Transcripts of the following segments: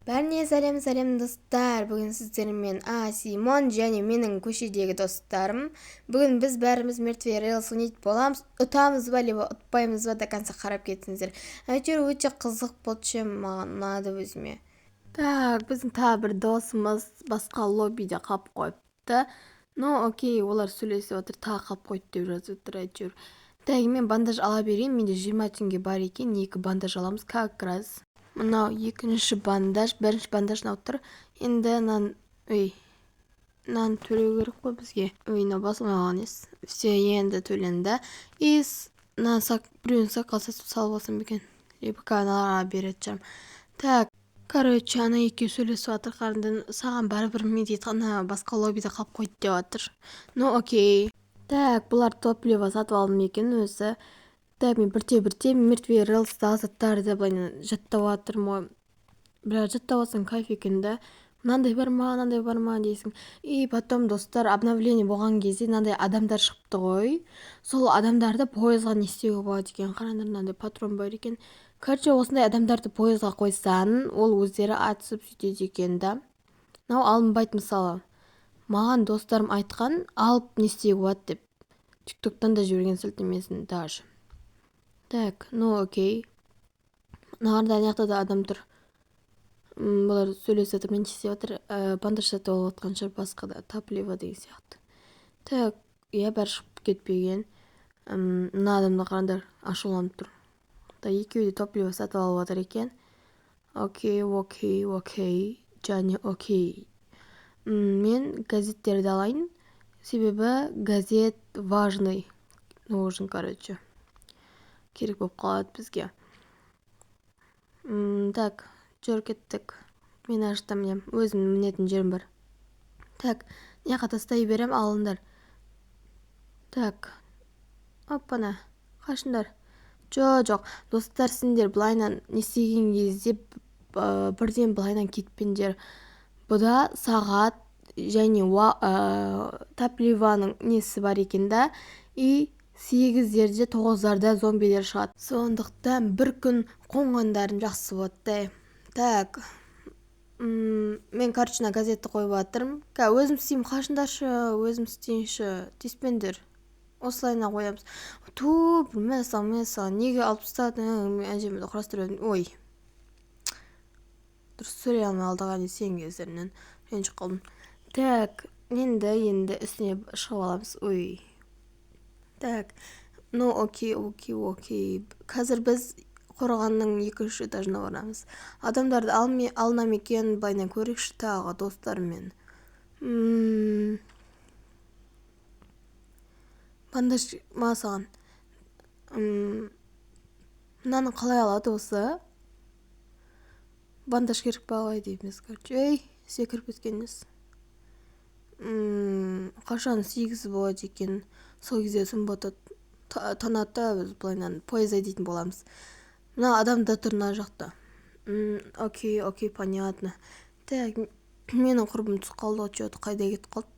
Бәріне сәлем достар. Бүгін сіздермен Симон және менің көшедегі достарым. Бүгін біз бәріміз мертвый релс ойнайтын боламыз. Ұтамыз ба, либо ұтпаймыз ба, до конца қарап кетсіңіздер. Әйтеуір өте қызық болды, маған ұнады өзіме. Так, біздің тағы бір досымыз басқа лоббиде қалып қойыпты. Окей, олар сөйлесіп отыр, тағы қалып қойды деп жазып отыр әйтеуір. Так, мен бандаж ала берейін. Менде 20 теңге бар екен. 2 бандаж аламыз как раз. Мынау екінші бандаж, бірінші бандаж мынау тұр. Енді нан төлеу керек қой бізге. Мынау басылмай қалған ес. Все, енді төленді. Мына біреуін сақал салып алсам екен. Либо аналарға беретін шығармын. Так, короче, ана екеуі сөйлесіп жатыр. Қарындың саған бәрібір ме дейді, ана басқа лоббиде қалып қойды деп жатыр. Окей. Так, бұлар топливо сатып алдым екен өзі. Так, мен бірте мертвый релстағы заттарды былай жаттап жатырмын ғой. Бля, жаттап алсаң кайф екен да. Мынандай бар ма дейсің. И потом достар, обновление болған кезде мынандай адамдар шықты ғой. Сол адамдарды поездға не істеуге болады екен. Қараңдар, мынандай патрон бар екен. Короче, осындай адамдарды поездға қойсан, ол өздері атысып сөйтеді екен да. Мынау алынбайды мысалы. Маған достарым айтқан, алып не істеуге болады деп. Тиктоктан да жіберген сілтемесін даже. Так, окей. Мынағанда аяқта да адам тұр. Бұлар сөйлесіп жатыр, мен істеп жатыр. Бандаж сатып алып отқан шығар, басқа да топливо деген сияқты. Так, бәрі шығып кетпеген. Мына адамды қараңдар, ашуланып тұр. Екеуі де топливо сатып алып жатыр екен. Окей. Және окей. Мен газеттерді алайын. Себебі газет важный. Нужен, короче. Керек болып қалады бізге. Так, жүріп кеттік. Мен аштым, өзім мінетін жерім бар. Так, неға тастай берем, алыңдар. Так, оппана, қашындар. Жоқ, достар, сендер былайнан не істеген кезде бірден былайнан кетпендер. Бұда сағат және топливаның несі бар екен да. И 8-дерде 9-дарда зомбилер шығады. Сондықтан бір күн қонғандарын жақсы болады. Так, мен короче газетті қойып жатырмын. Өзім істеймін, қашындаршы, өзім істейінші, тиіспендер. Осылайына қоямыз. Білмесам, неге алып тастадың? Мен әжемді құрастырып едім. Ой. Дұрыс сөйлей алмай алдыға не сен кездерінен. Ренжіп қалдым. Так, енді үстіне шығып аламыз. Ой. Так, окей. Қазір біз қорғанның 2-ші этажына барамыз. Адамдарды алынам екен, байнан көрекші тағы достармен. Бандаж маған. Мынаны қалай алады осы? Бандаж керек бағалай дейміз. Сізге кіріп кеткеніңіз. Қашан 8 болады екен. Сол кезде сымбаты танатта біз былайнан поезда дейтін боламыз. Мына адамда тұр мына жақта. Окей, понятно. Так, менің құрбым түсіп қалды, что-то қайда кетіп қалды.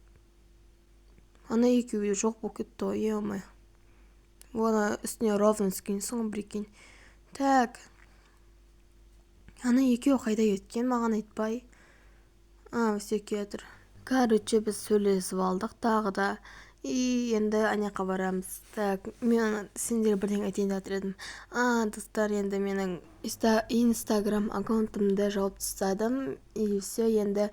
Ана екеуі жоқ болып кетті ғой, е-ой. Оны үстіне ровно скинсің бір екен. Так, ана екеуі қайда кеткен, маған айтпай. Все кетір. Короче, біз сөйлесіп алдық тағы да. И енді анаяққа барамыз. Так, мен сендерге бірден айтайын жатыр едім. Достар, енді менің инстаграм аккаунтымды жауып тастадым. И все, енді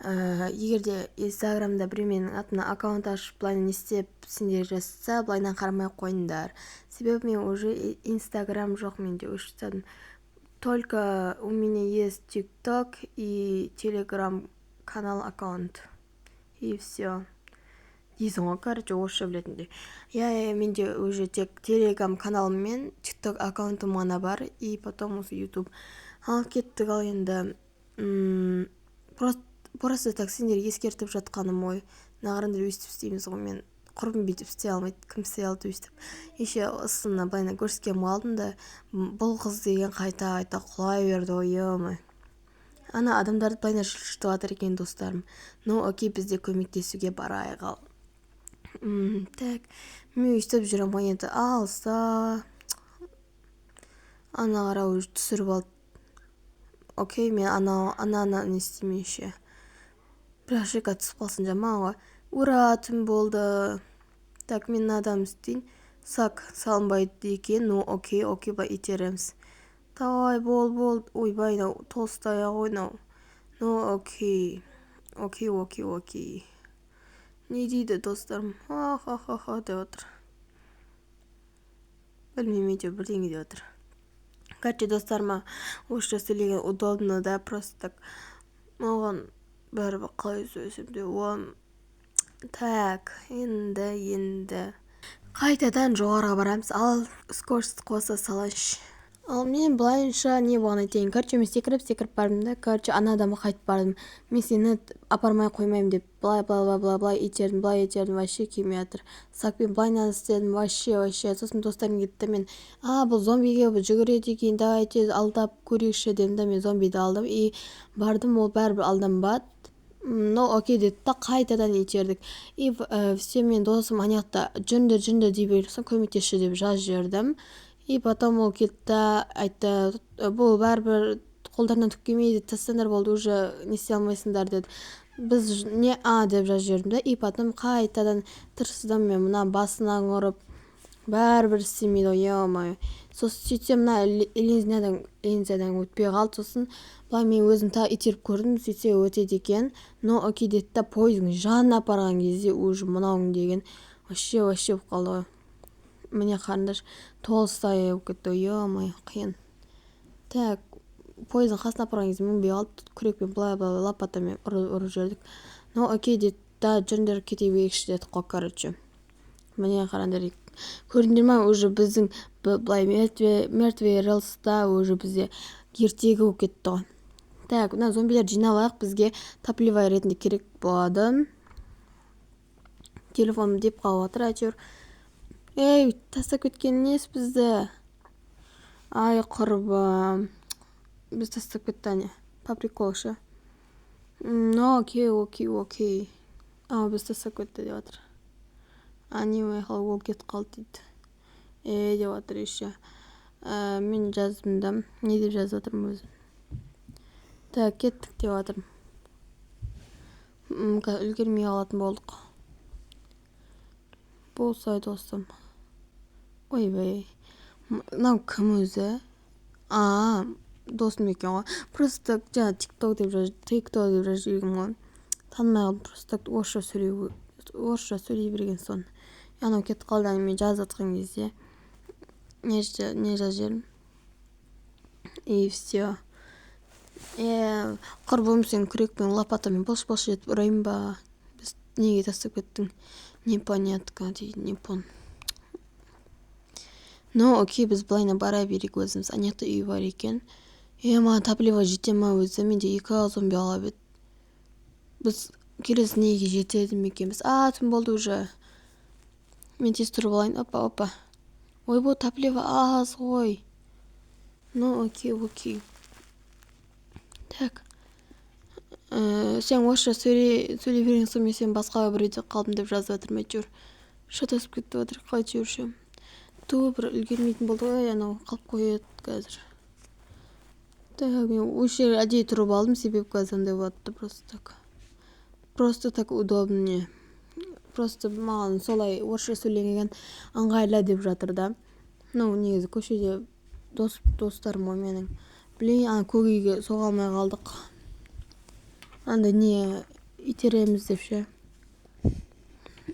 егерде инстаграмда біреу менің атына аккаунт ашып былайнан істеп сендер жазса, былайнан қарамай қойыңдар. Себебі мен уже инстаграм жоқ, менде өшіріп тастадым. Только у меня есть тикток и телеграм канал аккаунт. И все. Дейсің ғой, короче, орысша білетіндей. Менде уже тек телеграм каналым мен тикток аккаунтым ғана бар. И потом осы ютуб. Ал кеттік, ал енді просто так сендер ескертіп жатқаным ой. Нағырындар өйстіп істейміз ғой, мен құрбым бүйтіп істей алмайды, кім істей алды өйстіп. Еще осыны былайна көрсеткен алдым да, бұл қыз деген қайта құлай берді ғой, ана адамдарды былайна жылжытып жатыр екен достарым. Окей, бізде көмектесуге барайық ал. Так, мен өйстіп жүрем ғой, енді алса ана қара уже түсіріп алды. окей, мен ананы не істеймін ше. Бірақ жека түсіп қалсын жаман ғой. Ура, түн болды. Так, мен адам істейін. Сак салынбайды екен. Ну, окей, ба итереміз. Давай, бол. Ойбай, толстой ғой нау. Ну, окей. Не дейді достарым? Ха деп отыр. Білмеймін, әйтеуір бірдеңе деп отыр. Короче, достарыма орысша сөйлеген удобно, да, просто так. Маған бәрібір қалай сөйлесем де Так, енді қайтадан жоғарыға барамыз. Ал скорость қоса салайыншы. Ал мен былайынша не болған айтайын. Короче, мен секіріп бардым да. Короче, ана адамға қайтып бардым. Мен сені апармай қоймаймын деп былай итердім, вообще келмей жатыр. Сакпен былай надо істедім, вообще. Сосын достарым кетті, мен бұл зомбиге жүгіреді екен, давайте алдап көрейікші дедім да, мен зомбиді алдым и бардым, ол бәрібір алданбады. Ну, окей деді да, қайтадан итердік. И все, мен досым анаяқта жүнді дей берсін, көмектесші деп жазып жібердім. И потом ол кетті, айтты, бұл бәрібір қолдарынан түк келмейді, тастаңдар болды, уже не істей алмайсыңдар деді. Біз не деп жазып жібердім да. И потом қайтадан тырысдым мен, мына басынан ұрып, бәрібір істемейді ғой, е-мое. Сосын сөйтсем, мына линзадан өтпей қалды. Сосын былай мен өзім итеріп көрдім, сөйтсе өтеді екен. Но окей деді да, пойыздың жанына апарған кезде уже мынауың деген вообще болып қалды ғой. Міне қараңдаршы, толстая болып кетті, е-мое, қиын. Так, пойыздың қасына апарған кезде мінбей қалды, күрекпен былай лопатамен ұрып жібердік. Но окей деді да, жүріңдер кете берейікші дедік қой, короче. Міне қараңдар, көрдіңдер ма, уже біздің былай мертвый релста уже бізде ертегі болып кетті ғой. Так, мына зомбилер жиналайық, бізге топливо ретінде керек болады. Телефоным деп қалып жатыр, әйтеуір. Ей, тастап кеткен несі бізді? Ай, құрбым. Біз тастап кетті, әне. По приколу ше. Окей. Біз тастап кетті деп жатыр. Анимай қал, ол кетіп қалды дейді. Деп жатыр еше. Мен жаздым да. Не деп жазып жатырмын өзім? Так, кеттік деп жатырмын. Үлгермей қалатын болдық. Болсай достым. Ойбай. Мынау кім өзі? Досым екен ғой. Просто жаңа тикток деп жазып жүргенмін ғой. Танымай қалдым, просто орысша сөйлей берген соң. Анау кетіп қалды, мен жазып жатқан кезде. Не жазып жерім? И все. Құрбым, сен күрекпен лопатамен болш етіп ұрайын ба? Біз неге тастап кеттің? Непонятка дейді, не пон. Ну, окей, біз былайына бара берейік өзіміз. Анекта үй бар екен. Маған топливо жете ма өзі? Менде 2 зомби ала бет. Біз келесі неге жетеді ме екенбіз? Түн болды уже. Мен тез тұрып алайын. Опа. Ой, бұл топливо аз ғой. Ну, окей. Так. Сен орысша сөйлей берген соң, мен сен басқа біреуде қалдым деп жазып жатырмын, әйтеуір. Шатасып кетіп жатыр, қайтеуір ше. Бір үлгермейтін болды ғой, анау қалып қояды қазір. Так, мен осы жер әдейі тұрып алдым, себебі қазір андай болады, просто так удобнее. Просто маған солай орысша сөйлеген ыңғайлы деп жатыр да. Ну, негізі көшеде достарым ғой менің. Блин, көк үйге соға алмай қалдық. Анда не итереміз деп ше.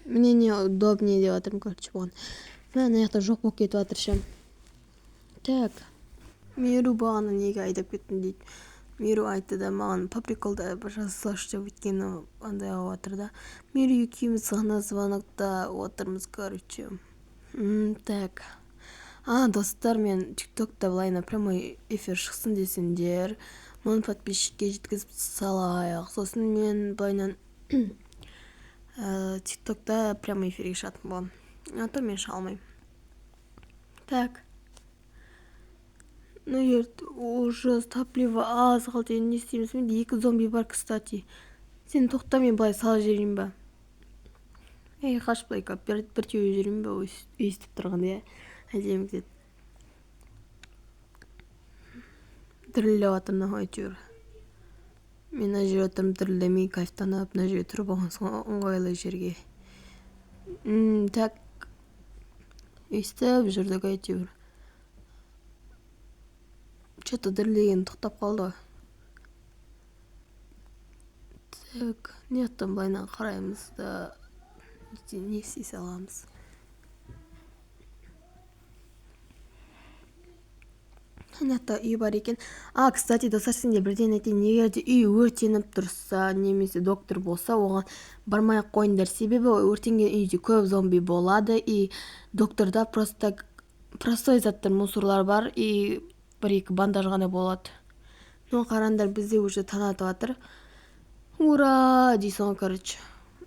Мне не удобнее деп жатырмын, короче, болған. Мен аяқта жоқ болып кетіп жатыр ше. Так. Меру бағана неге айдап кеттің дейді. Меру айтты да, маған по приколда бір жазылсашы деп, өйткені андай алып жатыр да. Меру екеуміз ғана звонокта отырмыз, короче. Так. Достар, мен тиктокта былайына прямой эфир шықсын десеңдер, 1000 подписчикке жеткізіп салайық. Сосын мен былайынан тиктокта прямой эфирге шығатын боламын. А то мен шыға алмаймын. Так. Ну, уже топливо аз қалды, не істейміз? Менде 2 зомби бар, кстати. Сен тоқта, мен былай салып жіберейін ба? Қашып былай бір теуіп жіберейін ба? Өйстіп тұрғанда, әдемі кетеді. дірілдеп жатырмын әйтеуір. Мен мына жерде отырмын, дірілдемей кайфтанып, мына жерге тұрып алған соң ыңғайлы жерге. Так, өйстіп жүрдік әйтеуір. Что-то дірілдеген тоқтап қалды. Так, неттен былайынан қараймыз да не істей саламыз. Нетта үй бар екен. Кстати, достар, сендерге бірден айтайын, егерде үй өртеніп тұрса, немесе доктор болса, оған бармай қойыңдар. Себебі өртенген үйде көп зомби болады, и докторда простой заттар, мусорлар бар, и бір-екі бандаж ғана болады. Ну, қараңдар, бізде уже танатып жатыр. Ура, дейсің, короче.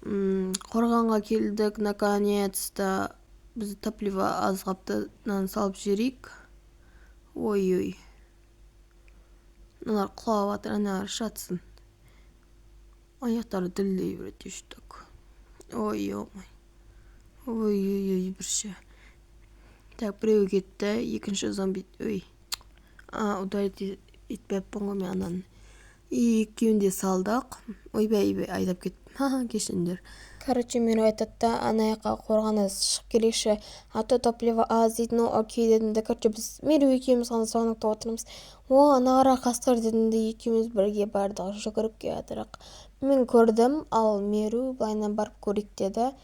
Қорғанға келдік, наконец-то. Біз топливо аз қаптан салып жіберейік. Ой-ой. Мыналар құлап жатыр, аналар жатсын. Аяқтары дірілдей береді ештік. Ой-ой. Ой-ой-ой, бірше. Так, біреу кетті, екінші зомби. Ой. Удалить етпеппін ғой мен ананы. Екеуін де салдық. Ойбай, айдап кеттім. Кешіңдер. Короче, мен айтатта, ана жаққа қорғаны шығып келеші. Ато топливо аз дейтін, окей дедімді. Короче, біз меру екеуміз ғана соғынықта отырмыз. Ана қара қасқыр дедімді, екеуміз бірге бардық, жүгіріп келатырық. Мен көрдім, ал меру былайынан барып көрейік деді.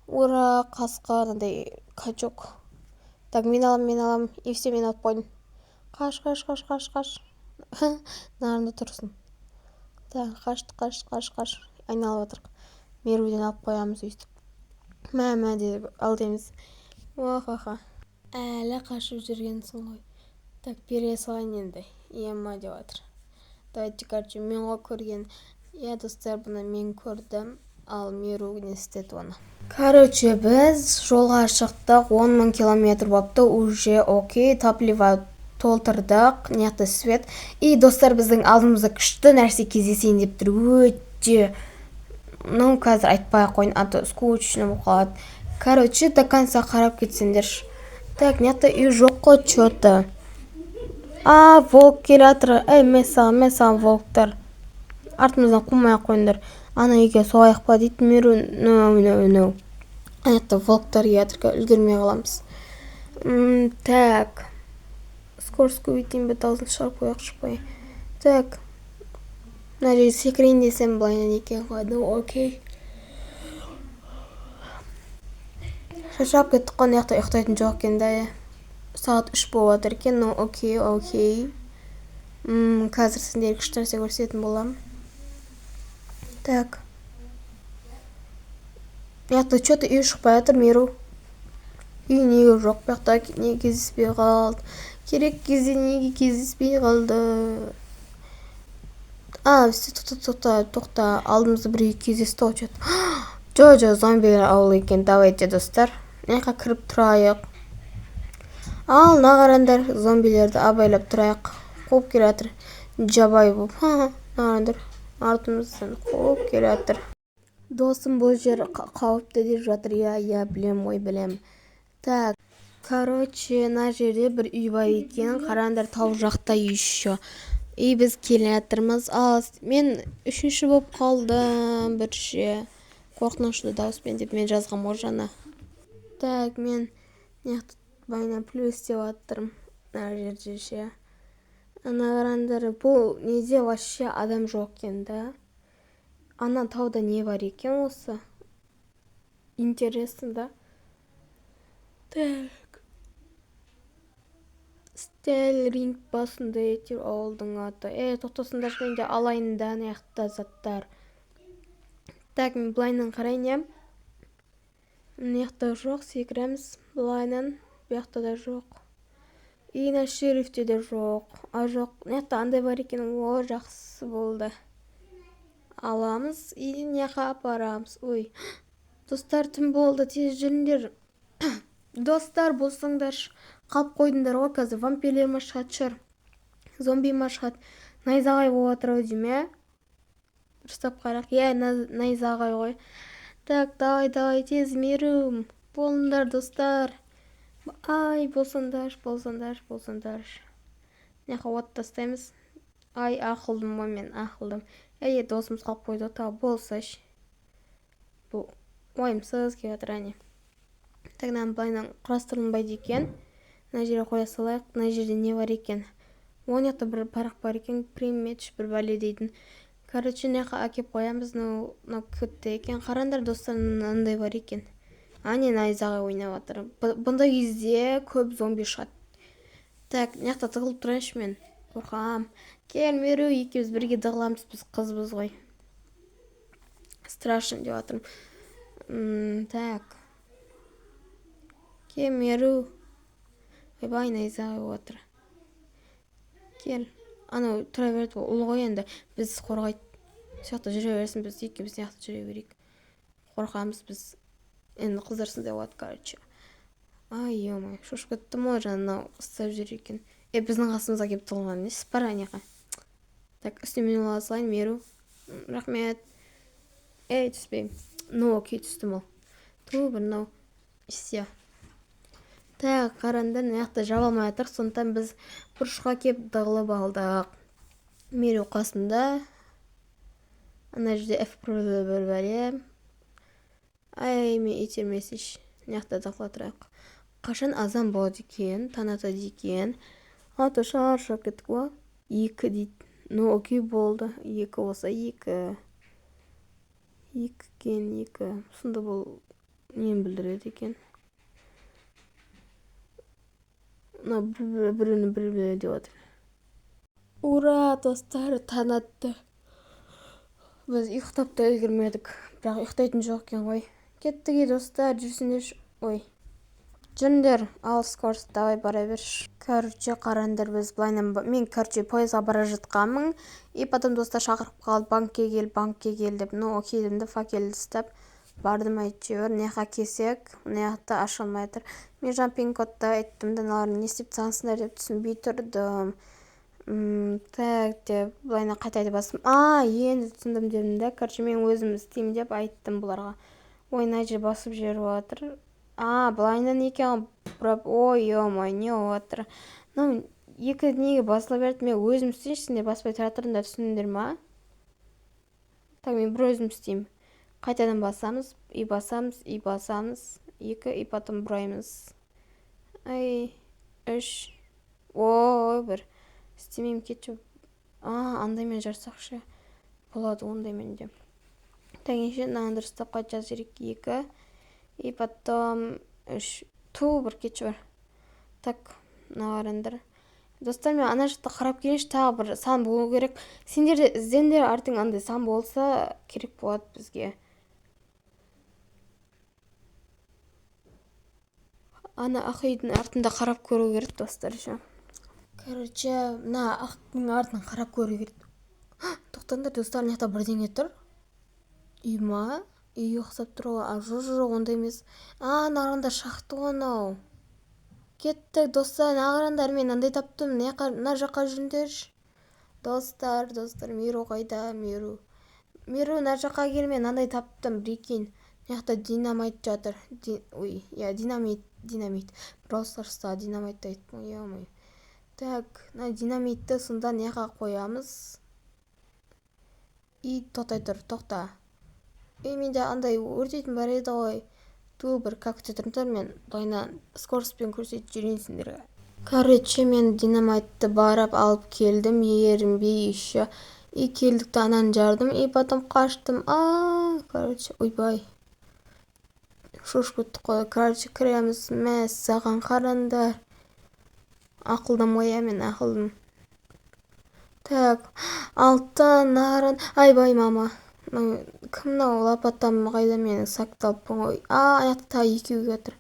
Ура, қасқыр, андай качок. Так, мен алам, и все, мен алып қойдым. Қаш. Нарында тұрсын. Так, қаш. Айналып отырық. Меруден алып қоямыз өйстіп. Мә деп алдаймыз. Уахаха. Әлі қашып жүргенсің ғой. Так, бере салайын енді. Ема деп жатыр. Давайте, короче, мен ғой көрген. Достар, бұны мен көрдім. Ал Меру не істеді оны. Короче, біз жолға шықтық. 10 000 километр бопты. Уже окей. Топливо толтырдық. Неқті свет. И достар, біздің алдымызда күшті нәрсе кездесейін деп тұр. Өте. Ну, қазір айтпай қойын, аты скучно болып қалады. Короче, до конца қарап кетсеңдер. Так, неқті үй жоқ қой, что-то. Волк келатыр. Мен саған волктар. Артымыздан қумай қойыңдар. Ана үйге соғайық па дейді Меру. No. Аяқта волктар келатыр, үлгермей қаламыз. Так. Скоростьку өйтейін бе, даузын шығарып қояқ шықпай. Так. Мына жерге секірейін десем, былайынан екен қойды. Окей. Шаршап кеттік қой, аяқта ұйықтайтын жоқ екен да. Сағат 3 болып жатыр екен. Ну, окей. Қазір сендерге күшті нәрсе көрсететін боламын. Так. Аяқта что-то үй шықпай жатыр, Меру. Үй неге жоқ, аяқта неге кездеспей қалды. Керек кезде неге кездеспей қалды. Тоқта, алдымызда бір үй кездесті ғой. Жо, зомбилер ауылы екен. Давайте, достар. Мына кіріп тұрайық. Ал, нағарандар, зомбилерді абайлап тұрайық. Қуып келатыр. Жабай болып. Нағарандар, артымыздан қуып келатыр. Досым, бұл жер қауіпті деп жатыр. Я білем. Так, короче, мына жерде бір үй бар екен. Қараңдар, тау жақта еще. И біз келе жатырмыз. Мен 3-ші болып қалдым бірше. Қорқынышты дауыспен деп мен жазғам ғой жаңа. Так, мен байына плюс деп жатырмын. Мына жерде ше. Ана қараңдар, бұл неде вообще адам жоқ екен да. Ана тауда не бар екен осы? Интересно да. Так. Стелл ринг басында етер ауылдың аты. Тоқтасындар мен де алайын да аяқта заттар. Так, мен былайынан қарайын. Аяқта жоқ, секіреміз. Былайынан, бұяқта да жоқ. И на шерифте де жоқ. Жоқ, аяқта андай бар екен. Жақсы болды. Аламыз и неқа апарамыз. Ой, достар, түн болды, тез жүріңдер. Достар, болсаңдар, қалып қойдыңдар ғой, қазір вампирлер ма шығады шығар. Зомби ма шығады. Найзағай болып жатыр дейм, Дұрыстап қарақ. Найзағай ғой. Так, давай, тез Меру. Болыңдар, достар. Болсаңдар. Неқа от тастаймыз. Ай, ақылдым ғой мен, ақылдым. Әй, досымыз қалып қойды, тағы болсашы. Бұл ойымсыз келіп жатыр, әне. Тогда былайынан құрастырылмайды екен. Мына жерге қоя салайық. Мына жерде не бар екен? Оң жақта бір парақ бар екен, примеч бір бәле дейтін. Короче, мына жаққа әкеп қоямыз. Мынау көтті екен. Қараңдар, достар, мынандай бар екен. Әне найзаға ойнап жатыр. Бұндай кезде көп зомби шығады. Так, мына жақта тығылып тұрайыншы мен. Қорқам. Кел, Меру, екеуміз бірге тығыламыз, біз қызбыз ғой. Страшно деп жатырмын. Так. Кел, Меру. Ойбай, найзаға ойып жатыр. Кел. Анау тұра береді, ол ұлы ғой енді. Біз қорғайды. Сияқты жүре берсін, біз екеуміз сияқты жүре берейік. Қорқамыз біз. Енді қыздырсын деп отыр, короче. Ай, ё-май, шошып кеттім ғой, жаңа ұстап жүр екен. Біздің қасымызға келіп тығылған, несі бар аняға. Так, үстімен ола салайын, Меру. Рахмет. Түспеймін. Окей, түстім ол. Мынау. Все. Так, қарандар, мына жақта жаба алмай жатыр, сондықтан біз бұрышқа келіп тығылып алдық. Меру қасында. Ана жерде F1 бір бәле. Ай, мен итермесейші. Мына жақта тығыла тұрайық. Қашан азан болады екен, таң атады екен. Аты шаршап кеттік ғой. 2 дейді. Окей, болды. 2 болса 2. 2 екен, 2. Сонда бұл нені білдіреді екен? Біріні деп отыр. Ура, достар, таң атты. Біз ұйықтап та үлгермедік, бірақ ұйықтайтын жоқ екен ғой. Кеттік, достар, жүрсіңдер. Ой. Жүріңдер, ал скорс, давай бара берші. Короче, қараңдар, біз былайынан мен пойызға бара жатқанмын. И потом достар шақырып қалды, банкке кел деп. Окей дедім де, факелді ұстап бардым, әйтеуір. Мына жаққа келсек, мына жақта аша алмай жатыр. Мен жаңа пин-кодты айттым да, мыналар не істеп таңсыңдар деп түсінбей тұрдым. Так деп былайынан қайта айтып бастым. Енді түсіндім дедім де. Короче, мен өзім істеймін деп айттым бұларға. Мына жер басып жіберіп жатыр. Былайынан екен, ой, ё-май, не отыр. Екі неге басыла берді, мен өзім істейінші, сендер баспай тұратырында, түсіндіңдер ма? Так, мен бір өзім істеймін. Қайтадан басамыз, и басамыз. 2, и потом бұраймыз. 3. Ой, бір. Істемеймін, кетші. Андаймен жарсақшы. Болады, ондаймен де. Тәңеше, мынаны дұрыстап қайтып жаз жерек. 2. И потом 3. Бір кетші бар. Так, мынағарындар. Достар, мен ана жақта қарап келейінші, тағы бір сан болу керек. Сендер де іздендер, артың андай сан болса керек болады бізге. Ана ақ үйдің артында қарап көру керек, достар. Короче, мына ақтың артын қарап көру керек. Тоқтаңдар, достар, мына жақта бірдеңе тұр. Үй ма? Үй ұқсап тұр ғой. Жоқ, ондай емес. Нағыранда шақты ғанау. Кеттік, достар, нағырандар, мен андай таптым. Мына жаққа жүріңдерші. Достар, Меру қайда? Меру, мына жаққа кел, мен андай таптым. Прикинь, мына жақта динамайт жатыр. Ой, динамит. Просто динамайт айттым, ё-май. Так, мына динамитті сонда мына жаққа қоямыз. И тоқтай тұр, тоқта. Менде андай өртейтін бар еді ғой. Бір как-то тұрмдар, мен былайынан скороспен көрсетіп жүрейін сендерге. Короче, мен динамайтты барып алып келдім, ерінбей еще. И келдікті анан жардым, и потом қаштым. Короче, ойбай. Шошып кеттік қой. Короче, кіреміз. Мәссаған, қараңдар. Ақылдым ғой, мен ақылдым. Так, алтын, нарын. Айбай, мама. Кімнау лапаттам қайда, менің сақталыппын ғой. Аяқта 2 жатыр.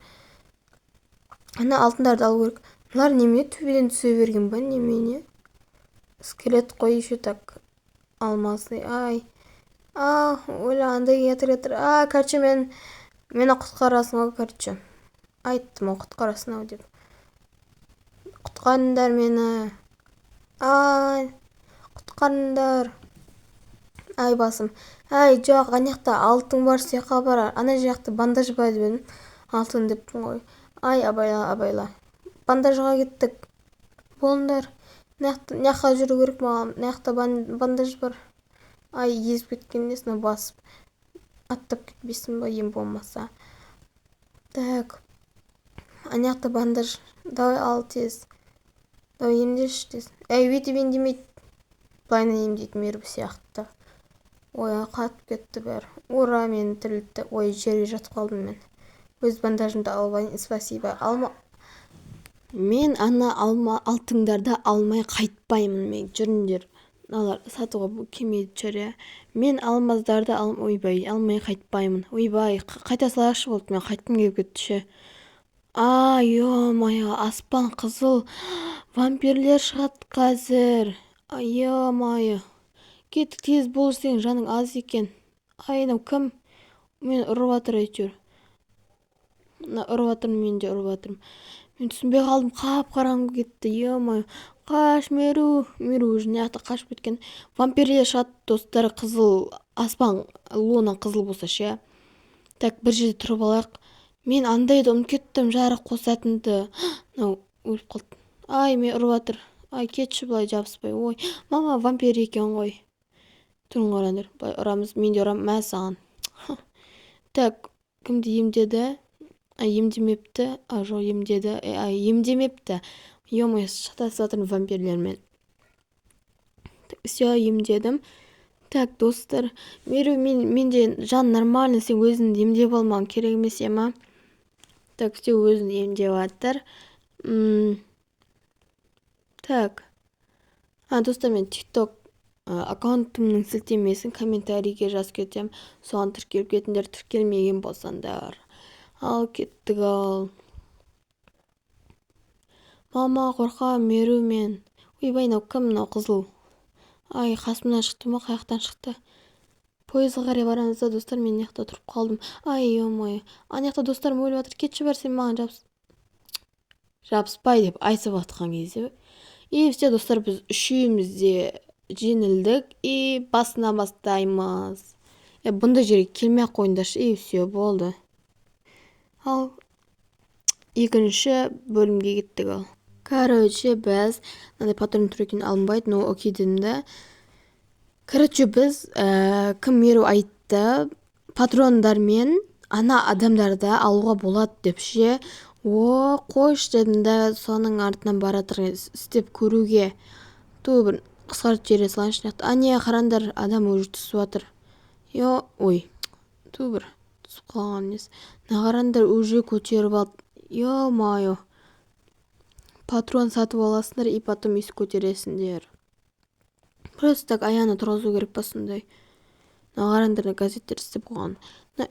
Ана алтындарды алу керек. Бұлар неме төбеден түсе берген ба, немене? Скелет қой еще так. Алмасный, ойлағандай кетір. Короче, мені құтқарасың ғой, короче. Айттым ғой, құтқарасың ау деп. Құтқарыңдар мені. Құтқарыңдар. Басым. Жоқ, анақта алтын бар, сияққа бар. Ана жақты бандаж бар деп алтын деппін ғой. Абайла. Бандажға кеттік. Болыңдар. Мына жүру керек маған. Мына бандаж бар. Ай, езіп кеткен несіне басып. Аттап кетпесін ба, ем болмаса. Так, ана бандаж. Давай ал тез. Давай емдеші тез. Өйтіп емдемейді. Былайынан емдейді меріп сияқты. Ой, қатып кетті бәрі. Ура, мені тірілтті. Ой, жерге жатып қалдым мен. Өз бандажымды алып, спасибо. Мен алтыңдарды алмай қайтпаймын. Мен жүріңдер. Алар сатуға келмейді жүре. Мен алмаздарды алмай қайтпаймын. Ойбай, қайта салайықшы болды. Мен қайтқым келіп кетті ше. Ё-моё, аспан қызыл. Вампирлер шығады қазір. Ё-моё. Кеттік, тез бол, сенің жаның аз екен. Мынау кім? Мен ұрып жатыр әйтеуір. Мен де ұрып жатырмын. Мен түсінбей қалдым, қап-қараңғы кетті. Ё-моё. Қаш, Меру уже мына қашып кеткен. Вампирлер шығады, достары, қызыл, аспан луна қызыл болса ше. Так, бір жерде тұрып алайық. Мен андайды ұмытып кеттім, жарық қосатынды. Мынау өліп қалды. Ай, мен ұрып жатыр. Ай, кетші былай жабыспай. Ой, мама вампир екен ғой. Тұрың қараңдар. Былай ұрамыз, мен де ұрам, мә саған. Так, кімді емдеді? Емдемепті. Жоқ, емдеді. Емдемепті. Ё-моё, шатасып жатырмын вампирлермен. Все, емдедім. Так, достар, менде жан нормально, сен өзіңді емдеп алмаған керек емес ема. Так, все өзін емдеп жатыр. Так. Достар, мен TikTok аккаунтымның сілтемесін комментарийге жазып кетем. Соған тіркеліп кетіңдер, тіркелмеген болсаңдар. Ал кеттік ал. Мама, қорқам, Меру мен. Ойбай, мынау кім, мынау қызыл? Ай, қасымнан шықты ма, қаяқтан шықты? Пойызға қарай барамыз да, достар, мен мына тұрып қалдым. Ай, ё-моё. Ана достарым өліп жатыр. Кетші бар, сен маған жабыспай деп айсып жатқан кезде. Все, достар, біз үшеуміз де жеңілдік. Басына бастаймыз. Бұндай жерге келмей-ақ қойыңдаршы. Все, болды. Ал екінші бөлімге кеттік ал. Короче, біз мынандай патрон тұр екен, алынбайды, но окей дедім да. Короче, біз кім Меру айтты, патрондармен ана адамдарды алуға болады деп ше. Қойш дедім да, соның артынан баратыр істеп көруге. Бір қысқартып жере салайыншы. Не, қарандар, адам уже түсіп жатыр. Ой, бір түсіп қалған несі. Қарандар уже көтеріп алды. Ё-моё. Патрон сатып аласыңдар, и потом ес көтересіңдер. Просто так аяғына тұрғызу керек па сондай. Қарандар, газеттер істеп қойған.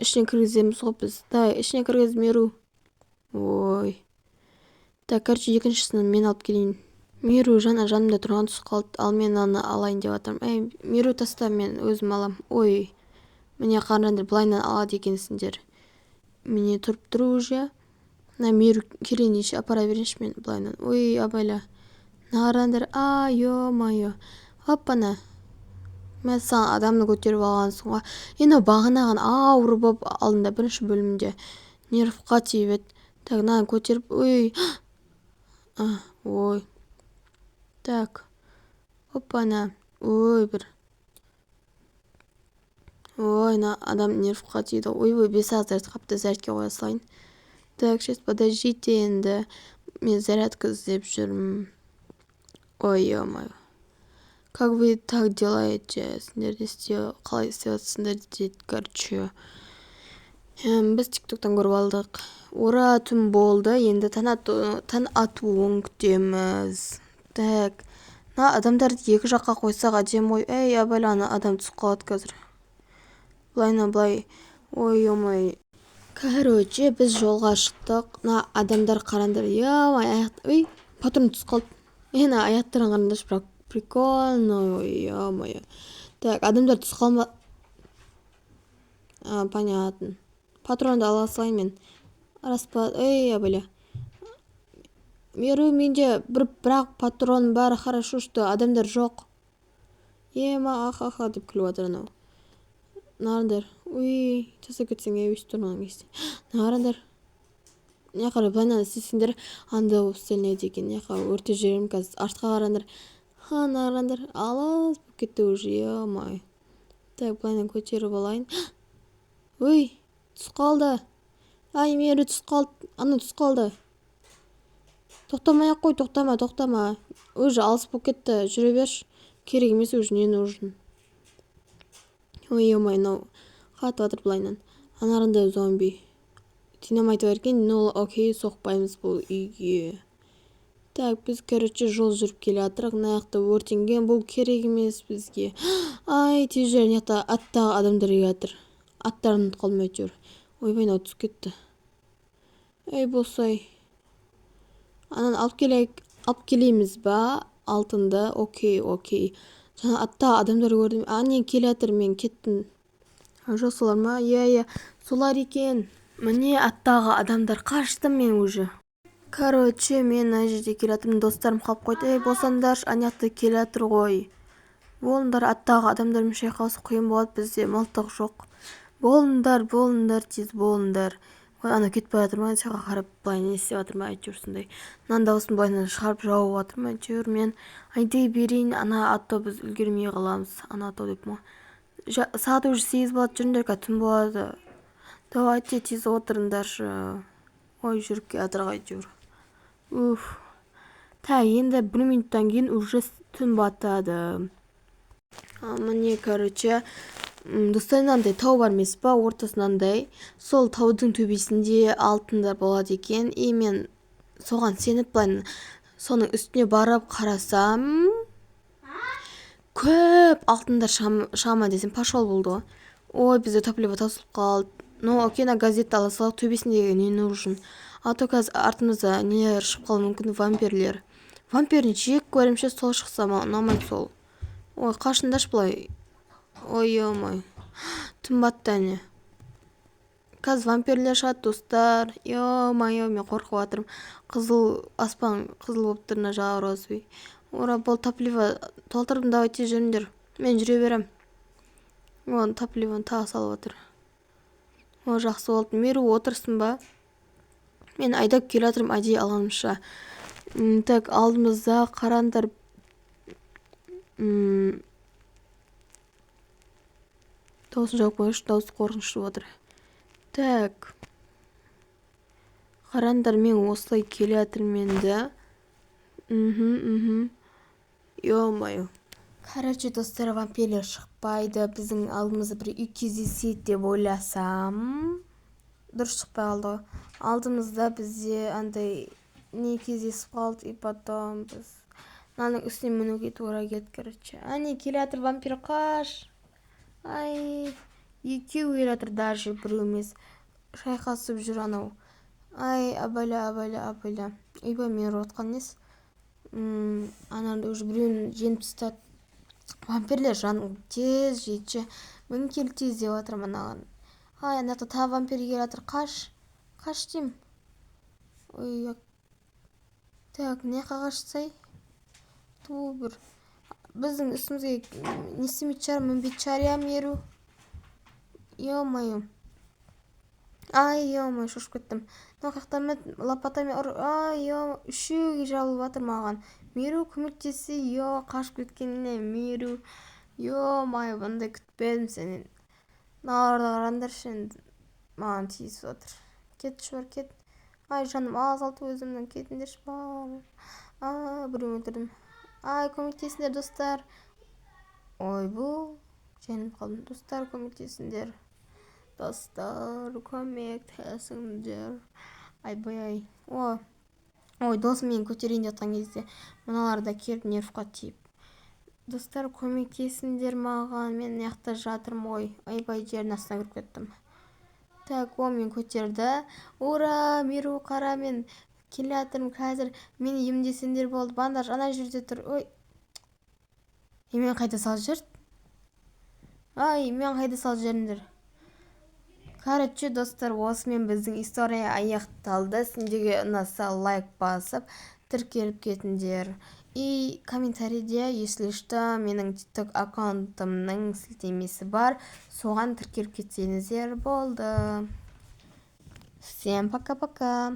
Ішіне кіргіземіз ғой біз. Давай, ішіне кіргіз, Меру. Ой. Так, короче, екіншісін мен алып келейін. Меру жанымда тұрған түсіп қалды, ал мен аны алайын деп жатырмын. Меру таста, мен өзім алам. Ой. Міне қарандар, былайынан алады екенсіңдер. Міне тұрып тұру уже. Меру келейінші, апара берінші мен былайынан. Ой, абайла. Қарандар, ё-моё. Оппана. Мен саған адамды көтеріп алғансың ғой. Енді бағанаған ауыр боп алдында бірінші бөлімде. Нервқа тиіп еді. Так, көтеріп, ой. Ой. Так. Оппана. Ой, бір. Ой, адам нервқа тиді. Ой, 5 заряд қапты, зарядке қоя салайын. Так, сейчас подождите енді. Мен зарядка іздеп жүрмін. Ой, ё-моё. Как вы так делаете? Сендер қалай істеп жатсыңдар дейді, короче. Біз тиктоктан көріп алдық. Ура, түн болды. Енді таң атуын күтеміз. Так. Адамдарды екі жаққа қойсақ әдем ғой. Абайланы адам түсіп қалады қазір. Былай. Ой, ё-моё. Короче, біз жолға шықтық. Адамдар қарандар. Ой, патрон түсіп қалды. Аяқтарын қарандаршы, бірақ прикольно. Ё-моё. Так, адамдар түсіп қалма. Понятно. Патронды ала салайын мен. Распад. Абайла. Меру, менде бірақ патрон бар, хорошо, что адамдар жоқ. Аха деп күліп жатыр анау. Қарандар. Ой, тастап кетсең, өйстіп тұрған кезде. Қарандар. Былайынан істесеңдер, анда болып істелінеді екен. Өртеп жіберемін қазір. Артқа қарандар. Ана қараңдар, алыс болып кетті уже, ё-моё. Так, былайынан көтеріп алайын. Ой, түсіп қалды. Ай, мері түсіп қалды. Ана түсіп қалды. Тоқтамай-ақ қой, тоқтама. Уже алыс болып кетті, жүре берші. Керек емес уже, не нужен. Ой, ё-моё, мынау қатып жатыр былайынан. Ана қараңдар, зомби. Динамайт бар екен, ну окей, соқпаймыз бұл үйге. Так, біз, короче, жол жүріп келе жатырық. Мына жақта өртенген, бұл керек емес бізге. Ай, тез жүр, мына жақта аттағы адамдар келе жатыр. Аттарын ұмытып қалдым әйтеуір. Ойбай, мынау түсіп кетті. Ей, болсай. Анан алып келейміз ба? Алтынды. Окей. Жаңа аттағы адамдар көрдім. Не келе жатыр, мен кеттім. Жоқ, солар ма? Иә, солар екен. Міне аттағы адамдар, қаштым мен уже. Короче, мен ана жерде келе жатырмын, достарым қалып қойды. Ей, болсаңдаршы, ана жақта келе жатыр ғой. Болыңдар, аттағы адамдармен шайқасу қиын болады, бізде мылтық жоқ. Болыңдар, тез болыңдар. Ой, ана кетіп бара жатыр ма, саған қарап былай не істеп жатыр ма, әйтеуір сондай. Мынаның дауысын былайынан шығарып жауып жатыр ма, әйтеуір мен айдай берейін, ана автобус үлгермей қаламыз. Ана авто деп ма. Сағат уже 8 болады, жүріңдер, түн болады. Давайте тез отырыңдаршы. Ой, жүріп келе жатыр әйтеуір. Так, енді 1 минуттан кейін уже түн батады. Міне, короче, достар, мынандай тау бар емес па, ортасынандай. Сол таудың төбесінде алтындар болады екен. И мен соған сеніп былай соның үстіне барып қарасам, көп алтындар шама десем, пошел болды ғой. Ой, бізде топливо таусылып қалды. Ну, окей, на газетті ала салып, төбесіндегі не нужен. А то қазір артымызда нелер шығып қалуы мүмкін, вампирлер. Вампирні жек көремше, сол шықса ұнамайды сол. Ой, қашындаш былай. Ой, ё-мой. Түн батты әне. Қазір вампирлер шығады, достар. Ё-мой, мен қорқып жатырмын. Қызыл аспан, қызыл болып тұрына жағы розовый. Ура, бұл топливо толтырдым, давайте жүріңдер. Мен жүре берем. Оны топливоны тағы салып отыр. О, жақсы болды. Меру отырсын ба? Мен айдап келе жатырмын, әдейі алғанымша. Так, алдымызда қараңдар. Дауысын жауып қойшы, дауысы қорқынышты отыр. Так. Қараңдар, мен осылай келе жатырмын енді. Ё-моё. Короче, достар, вампирлер шықпайды. Біздің алдымызда бір үй кездеседі деп ойласам. Дұрыс шықпай қалды ғой. Алдымызда бізде андай не кездесіп қалды, и потом біз мынаның үстіне мінуге тура келді, короче. Әне келе жатыр вампир, қаш. Ай, екеу келе жатыр, даже біреу емес. Шайқасып жүр анау. Ай, абайла. Үйбай, мен ұрып нес. Ананы уже біреуін жеңіп тастады. Вампирлер жаным тез жетші. Мен келі тез деп жатыр мынаған. Ай, ана жақта тағы вампир келе жатыр, қаш деймін. Ой, так, не қағашсай? Ту бір. Біздің үстімізге не істемейді шығар, мінбейді шығар, я меру. Ё-моё. Ай, ё-моё, шошып кеттім. Нақақтармен лопатамен ұр. Ай, ё-моё, үшеуге жабылып жатыр маған. Меру көмектесі, қашып кеткеніне меру. Ё-моё, бұндай күтпедім сенен. Мыналарды қараңдаршы енді. Маған тиісіп отыр. Кетші бар, кет. Ай, жаным, азалты өзімнің, кетіңдерші бар. Біреу өлтірдім. Ай, көмектесіңдер, достар. Ой, бұл жеңіп қалдым. Достар, көмектесіңдер. Достар, көмектесіңдер. Ай. Ой, досым мен көтерейін деп жатқан кезде мыналар да келіп нервқа тиіп. Достар, көмектесіңдер маған, мен яқта жатырмын ғой. Айбай, жердің астына кіріп кеттім. Так, мен көтерді. Ура, меру, қара, мен келе жатырмын қазір. Мені емдесеңдер болды, бандаж ана жерде тұр. Ой, мен қайда салып жүрді? Ай, мен қайда салып жүрдіңдер? Короче, достар, осымен біздің история аяқталды. Сендерге ұнаса лайк басып, тіркеліп кетіңдер. И комментарийде, если что, менің TikTok аккаунтымның сілтемесі бар. Соған тіркеліп кетсеңіздер болды. Всем пока-пока.